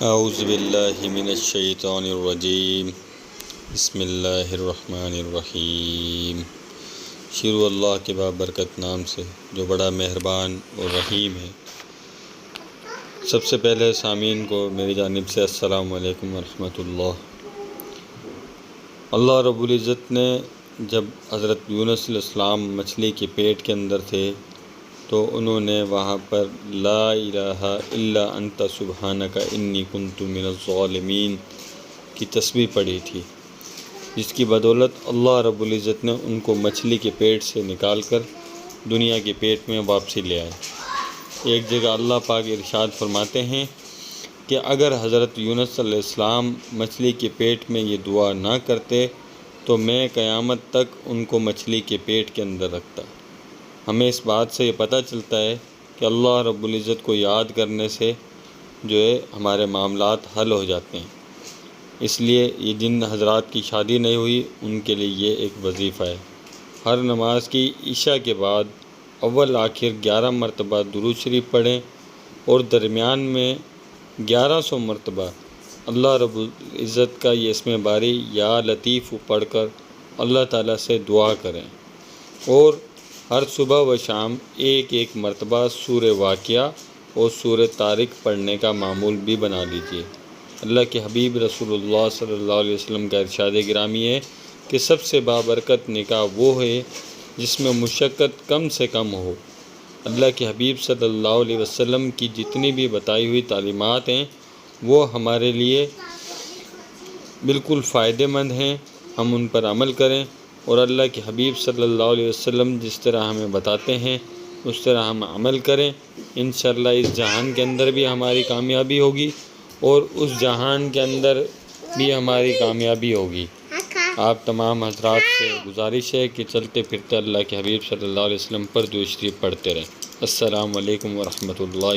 اعوذ باللہ من الشیطان الرجیم بسم اللہ الرحمن الرحیم۔ شروع اللہ کے بابرکت نام سے جو بڑا مہربان اور رحیم ہے۔ سب سے پہلے سامعین کو میری جانب سے السلام علیکم ورحمۃ اللہ۔ اللہ رب العزت نے جب حضرت یونس علیہ السلام مچھلی کے پیٹ کے اندر تھے تو انہوں نے وہاں پر لا الہ الا انت سبحانک انی کنت من الظالمین کی تسبیح پڑھی تھی، جس کی بدولت اللہ رب العزت نے ان کو مچھلی کے پیٹ سے نکال کر دنیا کے پیٹ میں واپسی لے آئے۔ ایک جگہ اللہ پاک ارشاد فرماتے ہیں کہ اگر حضرت یونس علیہ السلام مچھلی کے پیٹ میں یہ دعا نہ کرتے تو میں قیامت تک ان کو مچھلی کے پیٹ کے اندر رکھتا۔ ہمیں اس بات سے یہ پتہ چلتا ہے کہ اللہ رب العزت کو یاد کرنے سے جو ہے ہمارے معاملات حل ہو جاتے ہیں۔ اس لیے یہ جن حضرات کی شادی نہیں ہوئی ان کے لیے یہ ایک وظیفہ ہے، ہر نماز کی عشاء کے بعد اول آخر 11 مرتبہ درود شریف پڑھیں اور درمیان میں 1100 مرتبہ اللہ رب العزت کا یہ اسم باری یا لطیف پڑھ کر اللہ تعالیٰ سے دعا کریں، اور ہر صبح و شام ایک مرتبہ سورہ واقعہ اور سورہ طارق پڑھنے کا معمول بھی بنا لیجیے۔ اللہ کے حبیب رسول اللہ صلی اللہ علیہ وسلم کا ارشاد گرامی ہے کہ سب سے بابرکت نکاح وہ ہے جس میں مشقت کم سے کم ہو۔ اللہ کے حبیب صلی اللہ علیہ وسلم کی جتنی بھی بتائی ہوئی تعلیمات ہیں وہ ہمارے لیے بالکل فائدہ مند ہیں، ہم ان پر عمل کریں، اور اللہ کے حبیب صلی اللہ علیہ وسلم جس طرح ہمیں بتاتے ہیں اس طرح ہم عمل کریں۔ انشاءاللہ اس جہان کے اندر بھی ہماری کامیابی ہوگی اور اس جہان کے اندر بھی ہماری کامیابی ہوگی۔ آپ تمام حضرات سے گزارش ہے کہ چلتے پھرتے اللہ کے حبیب صلی اللہ علیہ وسلم پر درود شریف پڑھتے رہیں۔ السلام علیکم ورحمۃ اللہ۔